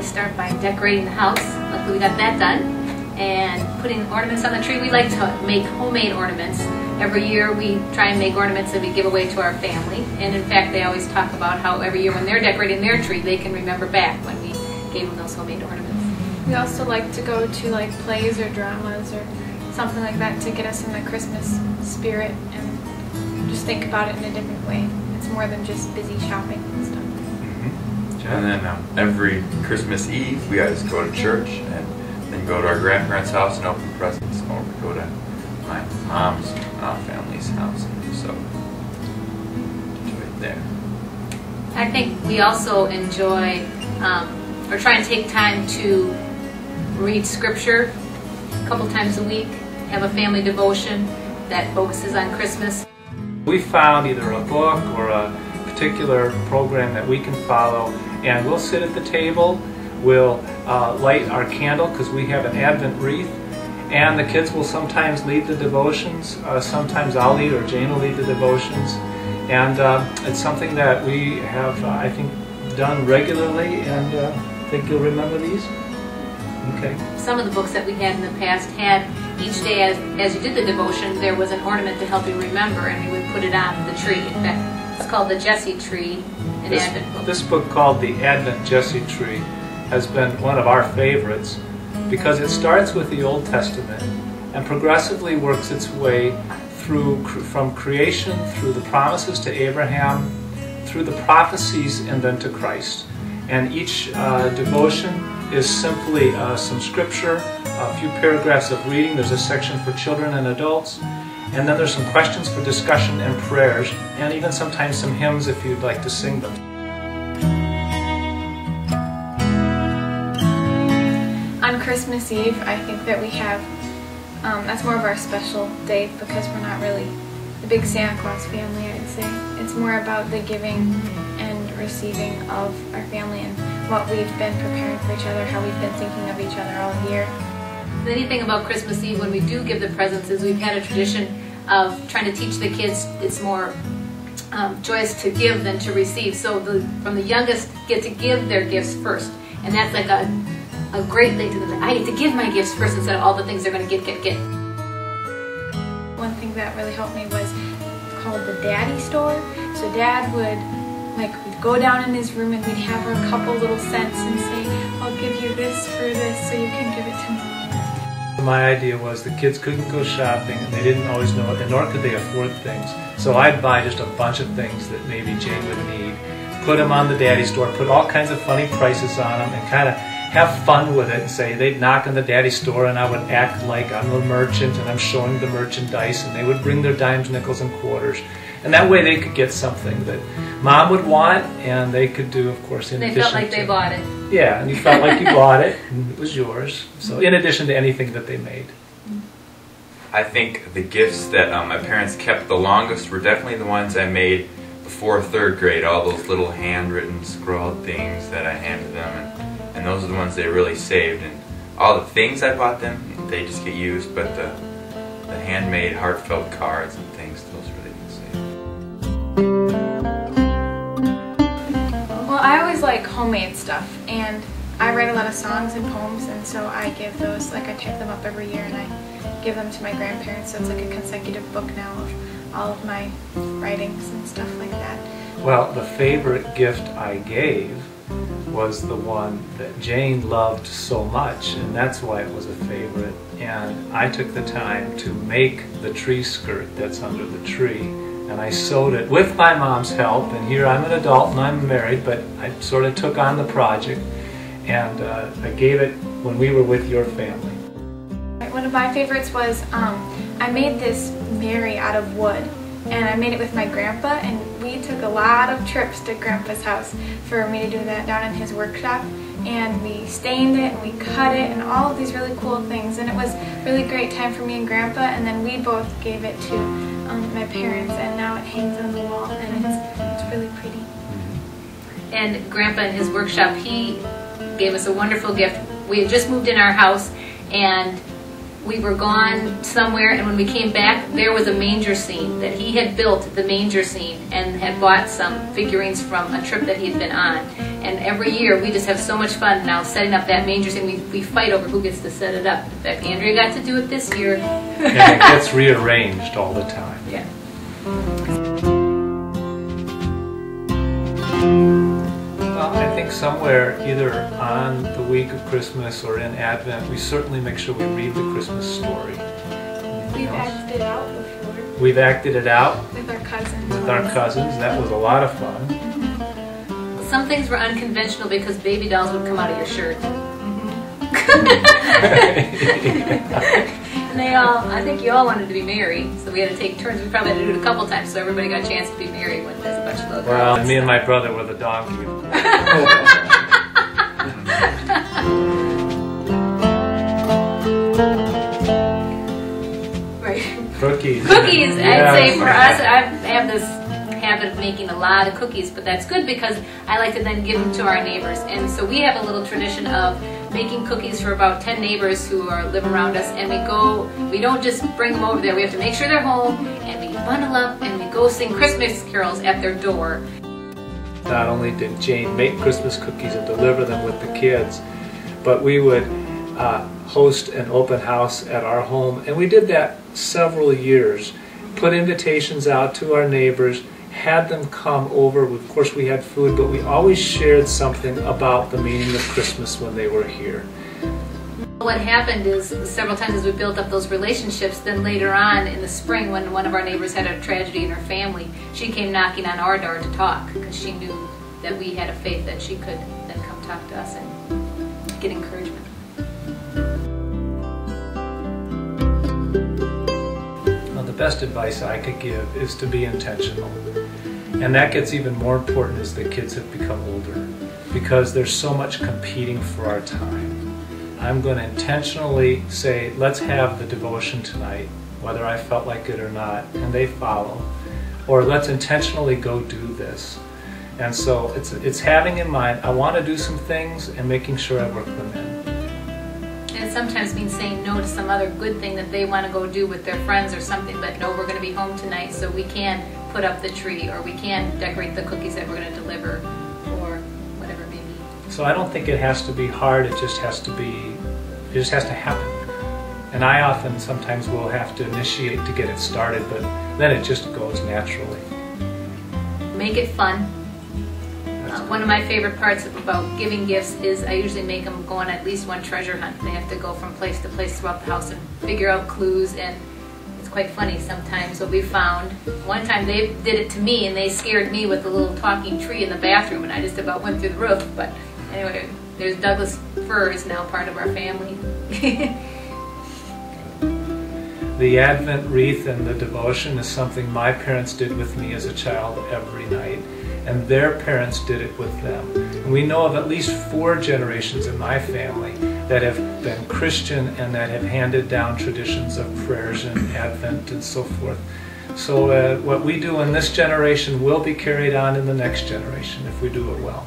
start by decorating the house. Luckily we got that done. And putting ornaments on the tree. We like to make homemade ornaments. Every year we try and make ornaments that we give away to our family. And in fact, they always talk about how every year when they're decorating their tree, they can remember back when we gave them those homemade ornaments. We also like to go to like plays or dramas or something like that to get us in the Christmas spirit and just think about it in a different way. It's more than just busy shopping and stuff. And then every Christmas Eve we always go to church and then go to our grandparents' house and open presents, or we go to my mom's family's house, and so enjoy it there. I think we also enjoy, or try and take time to read scripture a couple times a week, have a family devotion that focuses on Christmas. We found either a book or a particular program that we can follow, and we'll sit at the table, we'll light our candle because we have an Advent wreath, and the kids will sometimes lead the devotions, sometimes I'll lead or Jane will lead the devotions, and it's something that we have, I think, done regularly, and I think you'll remember these? Okay. Some of the books that we had in the past had each day as you did the devotion there was an ornament to help you remember, and we would put it on the tree. In fact, it's called the Jesse Tree, an Advent book. This book called the Advent Jesse Tree has been one of our favorites because it starts with the Old Testament and progressively works its way through from creation, through the promises to Abraham, through the prophecies, and then to Christ. And each devotion is simply some scripture, a few paragraphs of reading. There's a section for children and adults, and then there's some questions for discussion and prayers, and even sometimes some hymns if you'd like to sing them. On Christmas Eve, I think that we have, that's more of our special day because we're not really the big Santa Claus family, I'd say. It's more about the giving and receiving of our family and what we've been preparing for each other, how we've been thinking of each other all year. The neat thing about Christmas Eve when we do give the presents is we've had a tradition of trying to teach the kids it's more joyous to give than to receive. So from the youngest get to give their gifts first. And that's like a great thing to them. I get to give my gifts first instead of all the things they're going to get. One thing that really helped me was called the Daddy Store. So Dad would, we'd go down in his room and we'd have her a couple little cents and say, I'll give you this for this so you can give it to me. My idea was the kids couldn't go shopping and they didn't always know it, and nor could they afford things. So I'd buy just a bunch of things that maybe Jane would need, put them on the Daddy Store, put all kinds of funny prices on them, and kind of have fun with it and say they'd knock on the Daddy Store and I would act like I'm the merchant and I'm showing the merchandise, and they would bring their dimes, nickels, and quarters. And that way they could get something that Mom would want, and they could do, of course, in addition to... They felt like they bought it. Yeah, and you felt like you bought it, and it was yours. So in addition to anything that they made. I think the gifts that my parents kept the longest were definitely the ones I made before 3rd grade, all those little handwritten, scrawled things that I handed them, and those are the ones they really saved. And all the things I bought them, they just get used, but the handmade, heartfelt cards and things, those really get saved. Well, I always like homemade stuff, and I write a lot of songs and poems, and so I give those, I type them up every year and I give them to my grandparents, so it's like a consecutive book now of all of my writings and stuff like that. Well, the favorite gift I gave was the one that Jane loved so much, and that's why it was a favorite. And I took the time to make the tree skirt that's under the tree, and I sewed it with my mom's help. And here I'm an adult and I'm married, but I sort of took on the project, and I gave it when we were with your family. One of my favorites was I made this Mary out of wood, and I made it with my grandpa, and we took a lot of trips to Grandpa's house for me to do that down in his workshop, and we stained it and we cut it and all of these really cool things, and it was a really great time for me and Grandpa, and then we both gave it to my parents, and now it hangs on the wall and it's really pretty. And Grandpa in his workshop, he gave us a wonderful gift. We had just moved in our house and we were gone somewhere, and when we came back there was a manger scene that he had built, the manger scene, and had bought some figurines from a trip that he had been on. And every year we just have so much fun now setting up that manger scene. We fight over who gets to set it up. In fact, Andrea got to do it this year. And it gets rearranged all the time. Yeah. Well, I think somewhere either on the week of Christmas or in Advent, we certainly make sure we read the Christmas story. We've acted it out before. We've acted it out With our cousins. That was a lot of fun. Some things were unconventional because baby dolls would come out of your shirt. And I think you all wanted to be married, so we had to take turns. We probably had to do it a couple times so everybody got a chance to be married when there's a bunch of little girls. Well, and me and my brother were the donkey. Right. Cookies. Cookies, Yes. I'd say for us, I have this habit of making a lot of cookies, but that's good because I like to then give them to our neighbors. And so we have a little tradition of making cookies for about 10 neighbors who live around us, and we don't just bring them over there. We have to make sure they're home, and we bundle up and we go sing Christmas carols at their door. Not only did Jane make Christmas cookies and deliver them with the kids, but we would host an open house at our home, and we did that several years. Put invitations out to our neighbors, had them come over. Of course, we had food, but we always shared something about the meaning of Christmas when they were here. What happened is several times as we built up those relationships, then later on in the spring when one of our neighbors had a tragedy in her family, she came knocking on our door to talk because she knew that we had a faith that she could then come talk to us and get encouragement. Well, the best advice I could give is to be intentional. And that gets even more important as the kids have become older because there's so much competing for our time. I'm going to intentionally say, let's have the devotion tonight, whether I felt like it or not, and they follow. Or let's intentionally go do this. And so it's having in mind, I want to do some things and making sure I work them in. And it sometimes means saying no to some other good thing that they want to go do with their friends or something, but no, we're going to be home tonight so we can put up the tree or we can decorate the cookies that we're going to deliver or whatever it may be. So I don't think it has to be hard, it just has to happen. And I often sometimes will have to initiate to get it started, but then it just goes naturally. Make it fun. One of my favorite parts about giving gifts is I usually make them go on at least one treasure hunt. They have to go from place to place throughout the house and figure out clues, and it's quite funny sometimes what we found. One time they did it to me and they scared me with a little talking tree in the bathroom and I just about went through the roof. But anyway, there's Douglas fir is now part of our family. The Advent wreath and the devotion is something my parents did with me as a child every night, and their parents did it with them. And we know of at least 4 generations in my family that have been Christian and that have handed down traditions of prayers and Advent and so forth. So what we do in this generation will be carried on in the next generation if we do it well.